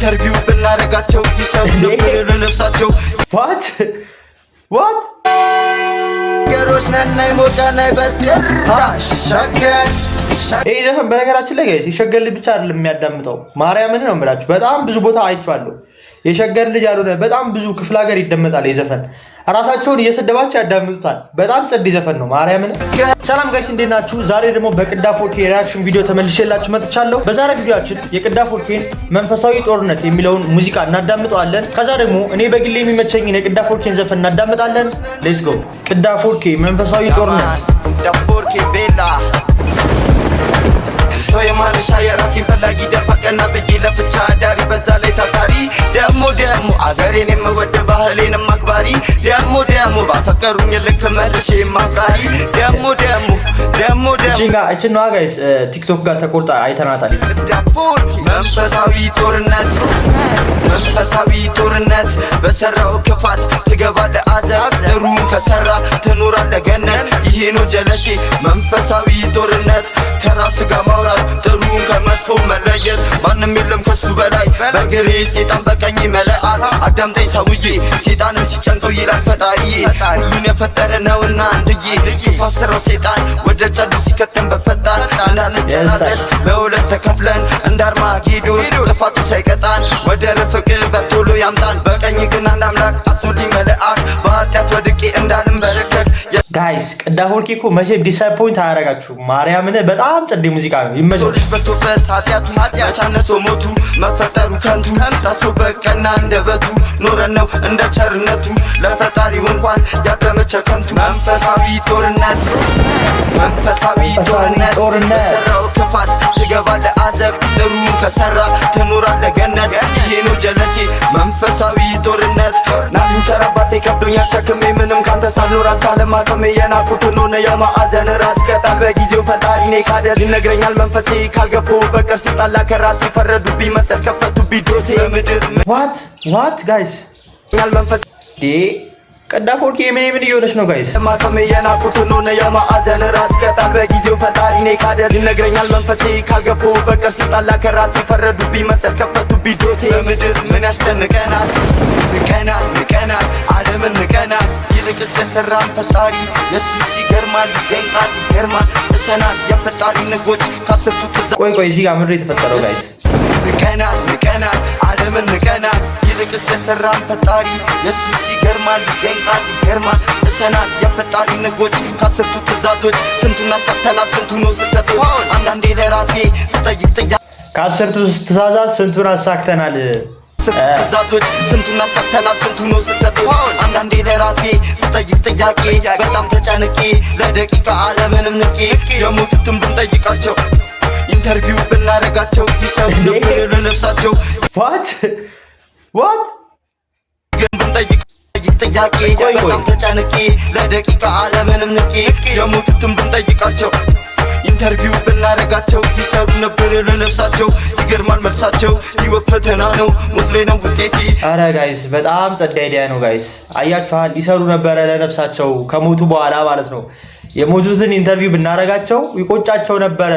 ኢንተርቪው ብናረጋቸው ይሰሩ ነበር ለነፍሳቸው what ገሮች ነን ሞጋና ይበርደር ሸገር ይሄ ዘፈን በነገራችን ላይ ጋይስ የሸገር ልጅ ብቻ አይደለም የሚያዳምጠው ማርያምን ነው የምላችሁ በጣም ብዙ ቦታ አይቻለሁ የሸገር ልጅ ያልሆነ በጣም ብዙ ክፍለ ሀገር ይደመጣል ይሄ ዘፈን ራሳቸውን እየሰደባቸው ያዳምጡታል በጣም ጸድ ዘፈን ነው ማርያምን ሰላም ጋይስ እንዴት ናችሁ ዛሬ ደግሞ በቅዳፎርኬ ሪአክሽን ቪዲዮ ተመልሼላችሁ መጥቻለሁ በዛሬ ቪዲዮአችን የቅዳፎርኬን መንፈሳዊ ጦርነት የሚለውን ሙዚቃ እናዳምጣለን ከዛ ደግሞ እኔ በግሌ የሚመቸኝን የቅዳፎርኬን ዘፈን እናዳምጣለን ሌትስ ጎ ቅዳፎርኬ መንፈሳዊ ጦርነት ቅዳፎርኬ ቤላ ሰው የማንሻ የራሴን ፈላጊ ደፋ ቀና ብዬ ለፍቻ አዳሪ በዛ ላይ ታታሪ ደሞ አገሬን የምወድ ባህሌንም አክባሪ ደሞ ባፈቀሩኝ ልክ መልሼ ማፍቃሪ ደሞ እቺን ነው ጋይስ ቲክቶክ ጋር ተቆርጣ አይተናታል ቅዳፎርኬ መንፈሳዊ ጦርነት በሰራው ክፋት ትገባለህ አዘብ ጥሩን ከሰራ ትኖራለህ ገነት ይሄ ነው ጀለሴ መንፈሳዊ ጦርነት ከራስ ጋር ማውራት ጥሩን ከመጥፎ መለየት ማንም የለም ከሱ በላይ በግሬ ሴጣን በቀኝ መለአት አዳምጠኝ ሰውዬ ሴጣንም ሲጨንቀው ይላል ፈጣሪ ሁሉን የፈጠረ ነውና አንድዬ ክፋት ስራው ሴጣን ወደ ጨዱ ሲከተን በፈጣን እንዳንጨናነስ በሁለት ተከፍለን እንዳርማጌዶን ጥፋቱ ሳይቀጣን ወደ ፍቅር በቶሎ ያምጣን በቀኝ ግን አንድ አምላክ አሱልኝ መልአክ በኃጢአት ወድቄ እንዳልንበረከክ ጋይስ ቅዳፎርኬ እኮ መቼም ዲስአፖይንት አያረጋችሁ ማርያምን በጣም ጸዴ ሙዚቃ ነው ይመጣል በስቶበት ኃጢአት አነሶ ሞቱ መፈጠሩ ከንቱ ጠፍቶበት ቀና እንደበቱ ኖረን ነው እንደ ቸርነቱ ለፈጣሪው እንኳን ያተመቸ ከንቱ መንፈሳዊ ጦርነት በሰራው ክፋት ትገባለህ አዘብ ጥሩን ከሰራ ትኖራለህ ገነት ይሄ ነው ጀለሴ መንፈሳዊ ጦርነት ናንቸራባቴ ከብዶኛል ሸክሜ ምንም ካንተ ሳልኖር አልቻለም አቅሜ የናቁትን ሆነ የማዕዘን ራስ ቀጣል በጊዜው ፈጣሪ ኔ ካደር ይነግረኛል መንፈሴ ካልገፎ በቀር ሲጣላ ከራሴ ፈረዱብኝ መሰል ከፈቱብኝ ዶሴ በምድር what guys መንፈስ ቅዳፎርኬ ምን እየሆነች ነው ጋይስ ማቀሜ የናቁትን ሆነ የማዕዘን ራስ ቀጣል በጊዜው ፈጣሪ ኔ ካደር ይነግረኛል መንፈሴ ካልገፎ በቀር ሲጣላ ከራሴ ፈረዱብኝ መሰል ከፈቱብኝ ዶሴ በምድር ምን ያስጨንቀናል ንቀናል ዓለምን ንቀናል ይልቅስ የሰራን ፈጣሪ የሱስ ይገርማል ይገርማል ጥሰናል የፈጣሪ ንጎች ካስርቱ ትእዛዝ ቆይ እዚህ ጋር ምንድነው የተፈጠረው ጋይስ ንቀናል ዓለምን ንቀናል ይልቅስ የሰራን ፈጣሪ የሱስ ይገርማል ይገርማል ጥሰናል የፈጣሪ ንጎች ካስርቱ ትእዛዞች ስንቱን አሳክተናል ስንቱን ስህተቶች አንዳንዴ ለራሴ ስጠይቅ ጥያቄ ካስርቱ ትእዛዛት ስንቱን አሳክተናል ትእዛዞች ስንቱን አሳክተናል ስንቱን ስህተቶች አንዳንዴ ለራሴ ስጠይቅ ጥያቄ በጣም ተጨንቄ ለደቂቃ ዓለምንም ንቄ የሞቱትን ብንጠይቃቸው ኢንተርቪው ብናረጋቸው ይሰሩ ነበር ለነፍሳቸው what ግን ብንጠይቅ ጥያቄ በጣም ተጨንቄ ለደቂቃ ዓለምንም ንቄ የሞቱትን ብንጠይቃቸው ኢንተርቪው ብናረጋቸው ይሰሩ ነበር ለነፍሳቸው ይገርማል መልሳቸው ህይወት ፈተና ነው ሞት ላይ ነው ውጤቴ አረ ጋይስ በጣም ጸዳ አይዲያ ነው ጋይስ አያችኋል ይሰሩ ነበር ለነፍሳቸው ከሞቱ በኋላ ማለት ነው የሞቱትን ኢንተርቪው ብናረጋቸው ይቆጫቸው ነበር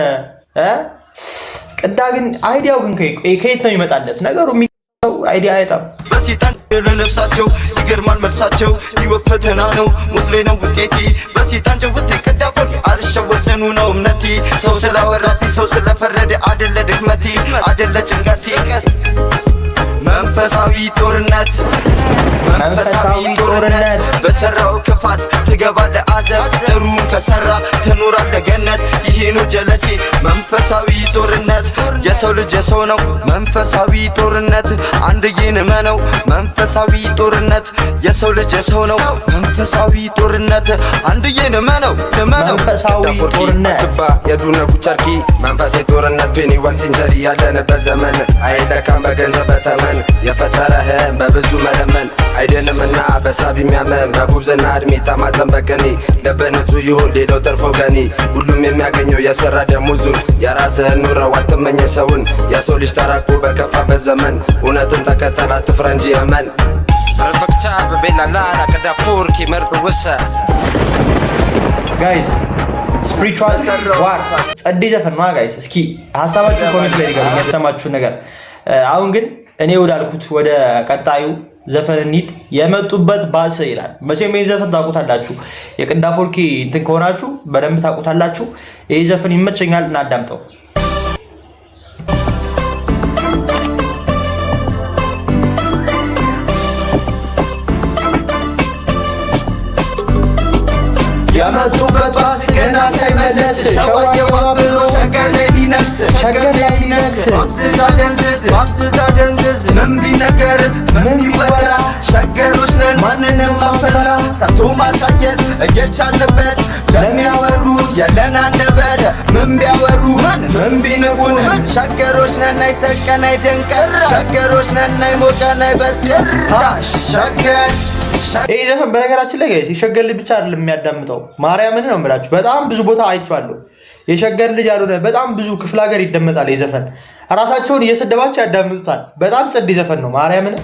ቅዳ ግን አይዲያው ግን ከየት ነው ይመጣለት ነገሩ አይዲያ አይጣም በሲጣን ለነፍሳቸው ይገርማል መልሳቸው ህይወት ፈተና ነው ሞት ላይ ነው ውጤቴ በሲጣን ጭውቴ ቅዳፎርኬ አልሸወድ ጽኑ ነው እምነቴ ሰው ስላወራቴ ሰው ስለፈረደ አይደለ ድክመቴ አይደለ ጭንቀቴ መንፈሳዊ ጦርነት በሰራው ክፋት ትገባለህ አዘብ ጥሩን ከሰራ ትኖራለህ ገነት ይሄ ነው ጀለሴ መንፈሳዊ ጦርነት የሰው ልጅ የሰው ነው መንፈሳዊ ጦርነት አንድዬን እመነው መንፈሳዊ ጦርነት የሰው ልጅ የሰው ነው መንፈሳዊ ጦርነት አንድዬን እመነው ቅዳፎርኬ የዱነ ኩቸርኪ መንፈሳዊ ጦርነት 21 ሴንቸሪ ያለንበት ዘመን አይለካም በገንዘብ በተመን የፈጠረህን በብዙ መለመን አይደንምና በሳቢ የሚያመን በጉብዝና እድሜ ተማጸን በቀኔ ልብህ ንጹህ ይሁን ሌላው ተርፎ ገኒ ሁሉም የሚያገኘው የሰራ ደሞዙን የራስህን ኑረው አትመኝ ሰውን የሰው ልጅ ተራቆ በከፋበት ዘመን እውነትን ተከተል አትፍራ እንጂ እመን ረፈክቻ በቤላላ ቅዳፎርኬ መርዶ ወሰ ጋይስ ስፒሪቹዋል ዋር ጸዴ ዘፈን ነው ጋይስ እስኪ ሐሳባችሁ ኮሜንት ላይ ንገሩኝ የተሰማችሁ ነገር አሁን ግን እኔ ወዳልኩት ወደ ቀጣዩ ዘፈን እንሂድ። የመጡበት ባሰ ይላል። መቼም ይሄን ዘፈን ታውቁታላችሁ። የቅዳ ፎርኬ እንትን ከሆናችሁ በደንብ ታውቁታላችሁ። ይሄ ዘፈን ይመቸኛል፣ እናዳምጠው። የመጡበት ባስ ገና ሳይመለስ ሸዋየዋ ብሎ ሸገር ላይ ሊነግስ አብዝዛ ደንዝዝ ምን ቢነገር ምን ቢወራ ሸገሮች ነን ማንንም አንፈራ ሰርቶ ማሳየት እየቻለበት ለሚያወሩት የለን አንደበት ምን ቢያወሩ ምን ቢንቁን ሸገሮች ነን አይሰቀን አይደንቀን ሸገሮች ነን አይሞቀን አይበርድን ሸገር ይሄ ዘፈን በነገራችን ላይ ጋይስ የሸገር ልጅ ብቻ አይደለም የሚያዳምጠው። ማርያምን ነው የምላችሁ። በጣም ብዙ ቦታ አይቼዋለሁ። የሸገር ልጅ ያልሆነ በጣም ብዙ ክፍለ ሀገር ይደመጣል። ይሄ ዘፈን ራሳቸውን እየሰደባቸው ያዳምጡታል። በጣም ጸድ ዘፈን ነው። ማርያምን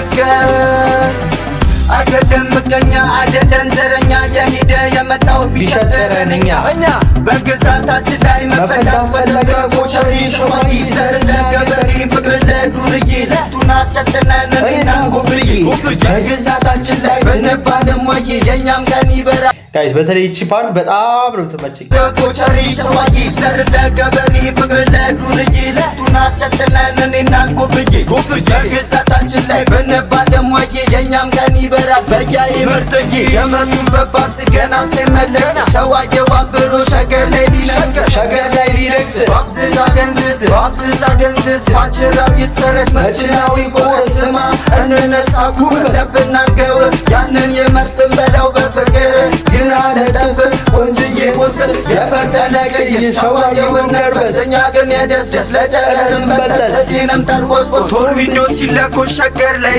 አይደለም ምቀኛ አይደለም ዘረኛ የሄደ የመጣው ቢሸጠረንኛ እኛ በግዛታችን ላይ መፈዳት ፈለገ ኮቸሪ ሸማይ ዘር ለገበሬ ፍቅር ለዱርዬ ዘቱና ሰጥነን እና ጎብዬ በግዛታችን ላይ ብንባልም ወይ የኛም ቀን ይበራ ጋይስ በተለይ እቺ ፓርት በጣም ነው ተመቸኝ። ኮቸሪ ሸማይ ዘር ለገበሬ ፍቅር ለዱርዬ ዘቱና ሰጥነን እና ጎብዬ በግዛታችን ላይ ብንባልም ወይ የኛም ቀን ይበራ በያይ ምርጥዬ የመጡበት ባስ ገና ሳይመለስ ሸዋየዋ ብሎ ሸገር ላይ ሊነግስ አብዝዛ ደንዝዝ ማችራው ይሰረች መችናው ይቆረስማ እንነሳ ኩር ለብናርገው ያንን የመርስም በለው በፍቅር ግራ ለጠፍ ቆንጅዬ ቁስል የፈጠነ ቀይ ሸዋየውን ነርበዘኛ ግን የደስደስ ለጨረርም በተሰዲንም ጠልቆስቆስ ቶርቢዶ ሲለኮስ ሸገር ላይ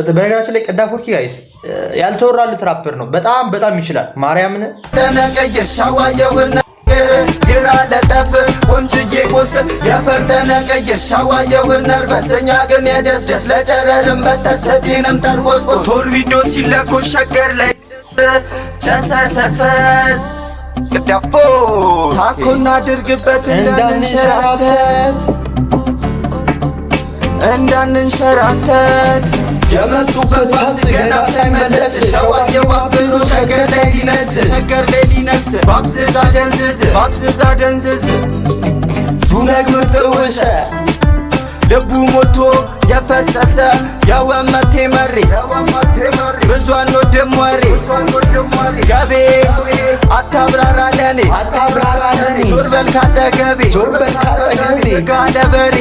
በነገራችን ላይ ቅዳ ፎርኬ ጋይስ ያልተወራለት ራፐር ነው። በጣም ይችላል። ማርያምን ተነቀየር ሻዋየውን ግራ ለጠፍ ቆንጅዬ ቁስል የፈጠነ ቀይር ሻዋየውን ነርበሰኛ ግን የደስደስ ለጨረርም በተሰዲንም ጠልቆስቆስ ቶርቢዶ ሲለኮስ ሸገር ላይ ቸሰሰሰስ ቅዳፎ ታኮና ድርግበት እንዳንንሸራተት የመጡበት ባስ ገና ሳይመለስ ሸዋየዋ ብሎ ሸገር ላይ ሊነግስ በአብዝዛ ደንዝዝ ዱነግ ምርጥውሸ ልቡ ሞልቶ የፈሰሰ የወመቴ መሪ ብዙ አንወድም ወሬ ገቤ አታብራራ ለኔ ዞር በል ካጠገቤ ስጋ ለበሬ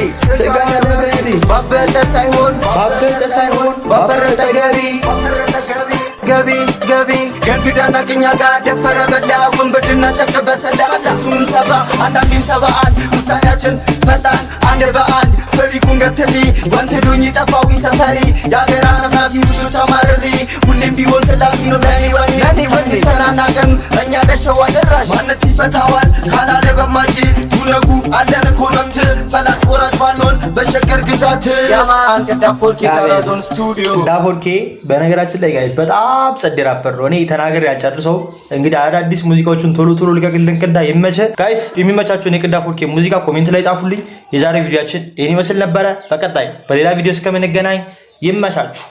ባበጠ ሳይሆን ባፈረጠ ገቢ ከእንግዳና ቅኛ ጋር ደፈረ በላ ወንበድና ጨቅ በሰላ ዳሱም ሰባ አንዳንዴም 71 ውሳኔያችን ፈጣን አንድ በአንድ ፈሪኩን ገትሪ ወንትዱኝ ጠፋዊ ሰፈሪ የአገር አነፋፊ ውሾች አማርሪ ሁሌም ቢሆን ስላሲ ነው ለኔ ወኔ ተናናቅም እኛ ለሸዋ ደራሽ ማነስ ይፈታዋል ካላለ በማጂ ቱነጉ አለን እኮ መብት ፈላጭ ቆራጭ ባልሆን በሸገር ግዛት ያማን ቅዳ ፎርኬ ጋራዞን ስቱዲዮ ቅዳ ፎርኬ በነገራችን ላይ ጋይስ በጣም ጸድ ራፐር ነው። እኔ ተናገር ያልጨርሰው እንግዲህ አዳዲስ ሙዚቃዎችን ቶሎ ልቀቅልን። ቅዳ ይመቸ ጋይስ። የሚመቻችሁን የቅዳ ፎርኬ ሙዚቃ ኮሜንት ላይ ጻፉልኝ። የዛሬ ቪዲዮአችን ይህን ይመስል ነበረ። በቀጣይ በሌላ ቪዲዮ እስከምንገናኝ ይመቻችሁ።